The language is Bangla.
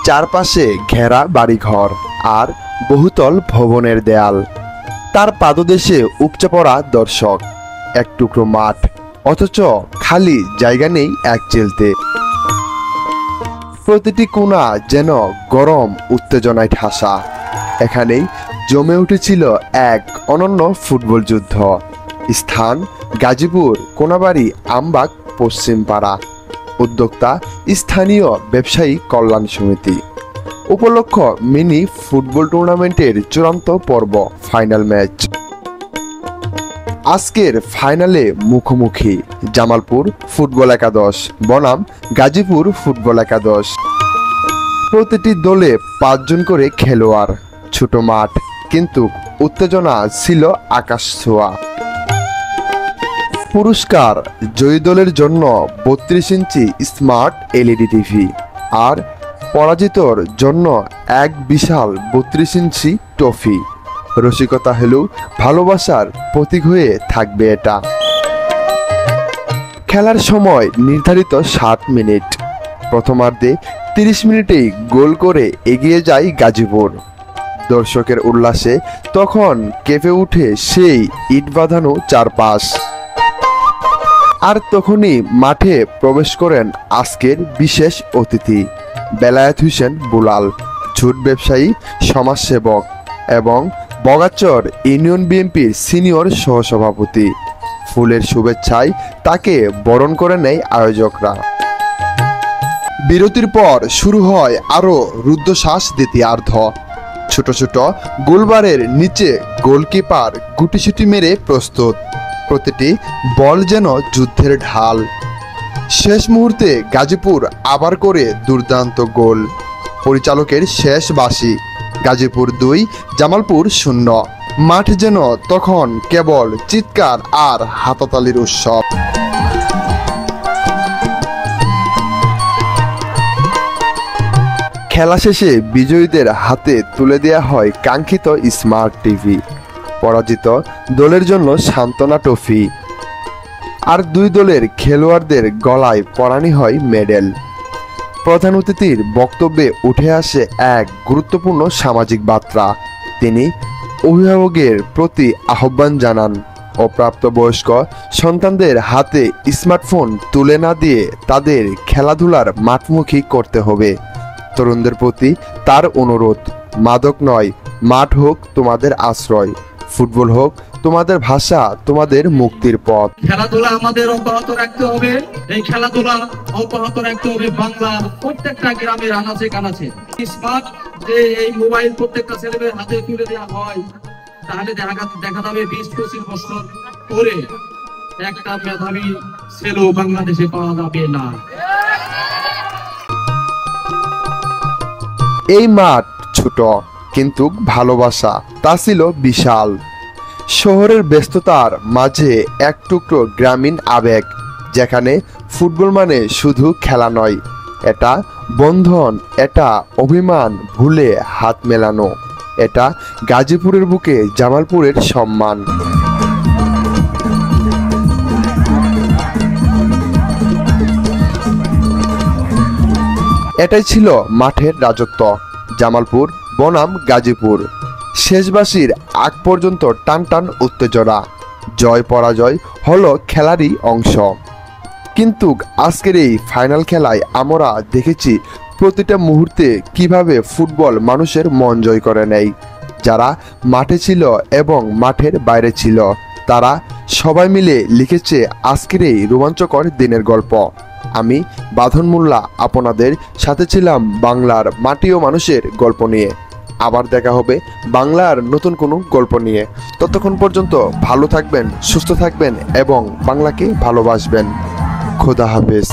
চারপাশে ঘেরা বাড়িঘর আর বহুতল ভবনের দেয়াল। তার পাদদেশে উপচে পড়া দর্শক, এক টুকরো মাঠ, অথচ খালি জায়গা নেই এক চেলতে। প্রতিটি কোণা যেন গরম উত্তেজনায় ঠাসা। এখানেই জমে উঠেছিল এক অনন্য ফুটবল যুদ্ধ। স্থান গাজীপুর কোনাবাড়ি আমবাগ পশ্চিমপাড়া। উদ্যোক্তা স্থানীয় ব্যবসায়ী কল্যাণ সমিতি। উপলক্ষ মিনি ফুটবল টুর্নামেন্টের চূড়ান্ত পর্ব, ফাইনাল ম্যাচ। আজকের ফাইনালে মুখোমুখি জামালপুর ফুটবল একাদশ বনাম গাজীপুর ফুটবল একাদশ। প্রতিটি দলে 5 জন করে খেলোয়াড়। ছোট মাঠ, কিন্তু উত্তেজনা ছিল আকাশ ছোঁয়া। পুরস্কার জয়ী দলের জন্য 32 ইঞ্চি স্মার্ট এলইডি টিভি, আর পরাজিতর জন্য এক বিশাল 32 ইঞ্চি ট্রফি। রসিকতা হলেও ভালোবাসার প্রতীক হয়ে থাকবে এটা। খেলার সময় নির্ধারিত 60 মিনিট। প্রথমার্ধে 30 মিনিটেই গোল করে এগিয়ে যায় গাজীপুর। দর্শকের উল্লাসে তখন কেঁপে উঠে সেই ইট বাঁধানো চারপাশ। আর তখনই মাঠে প্রবেশ করেন আজকের বিশেষ অতিথি বেলায়েত হোসেন বুলাল, ঝুট ব্যবসায়ী, সমাজসেবক এবং বগাচর ইউনিয়ন বিএনপির সিনিয়র সহসভাপতি। ফুলের শুভেচ্ছায় তাকে বরণ করে নেয় আয়োজকরা। বিরতির পর শুরু হয় আরও রুদ্ধশ্বাস দ্বিতীয়ার্ধ। ছোট ছোট গোলবারের নিচে গোলকিপার গুটিসুটি মেরে প্রস্তুত। প্রতিটি বল যেন যুদ্ধের ঢাল। শেষ মুহূর্তে গাজীপুর আবার করে দুর্দান্ত গোল। পরিচালকের শেষ বাঁশি। গাজীপুর 2, জামালপুর 0। মাঠ যেন তখন কেবল চিৎকার আর হাততালির উৎসব। খেলা শেষে বিজয়ীদের হাতে তুলে দেওয়া হয় কাঙ্ক্ষিত স্মার্ট টিভি। পরাজিত দলের জন্য সান্ত্বনা ট্রফি। আর 2 দলের খেলোয়াড়দের গলায় পরানি হয় মেডেল। প্রধান অতিথির বক্তব্যে উঠে আসে এক গুরুত্বপূর্ণ সামাজিক বার্তা। তিনি অভিভাবকের প্রতি আহ্বান জানান, অপ্রাপ্তবয়স্ক সন্তানদের হাতে স্মার্টফোন তুলে না দিয়ে তাদের খেলাধুলার মাঠমুখী করতে হবে। তরুণদের প্রতি তার অনুরোধ, মাদক নয়, মাঠ হোক তোমাদের আশ্রয়, ফুটবল হোক তোমাদের ভাষা, তোমাদের মুক্তির পথ। খেলাধুলা আমাদের অব্যাহত রাখতে হবে। এই খেলাধুলা অব্যাহত রাখতে হবে বাংলার প্রত্যেকটা গ্রামের আনাচে কানাচে। স্মার্ট যে এই মোবাইল প্রত্যেকটা ছেলেমেয়ের হাতে তুলে দেওয়া হয়, তাহলে দেখা যাবে 20-25 বছর পরে একটা মেধাবী ছেলেও বাংলাদেশে পাওয়া যাবে না। এই মাঠ ছোট, কিন্তু ভালোবাসা তা ছিল বিশাল। শহরের ব্যস্ততার মাঝে এক টুকরো গ্রামীণ আবেগ, যেখানে ফুটবল মানে শুধু খেলা নয়, এটা বন্ধন, এটা অভিমান ভুলে হাত মেলানো, এটা গাজীপুরের বুকে জামালপুরের সম্মান। এটাই ছিল মাঠের রাজত্ব। জামালপুর বনাম গাজীপুর। শেষবাসীর আগ পর্যন্ত টান টান উত্তেজনা। জয় পরাজয় হলো খেলারই অংশ। কিন্তু আজকের এই ফাইনাল খেলায় আমরা দেখেছি প্রতিটা মুহূর্তে কিভাবে ফুটবল মানুষের মন জয় করে নেয়। যারা মাঠে ছিল এবং মাঠের বাইরে ছিল, তারা সবাই মিলে লিখেছে আজকের এই রোমাঞ্চকর দিনের গল্প। আমি বাঁধন মোল্লা আপনাদের সাথে ছিলাম বাংলার মাটি ও মানুষের গল্প নিয়ে। আবার দেখা হবে বাংলার নতুন কোনো গল্প নিয়ে। ততক্ষণ পর্যন্ত ভালো থাকবেন, সুস্থ থাকবেন এবং বাংলাকে ভালোবাসবেন। খোদা হাফেজ।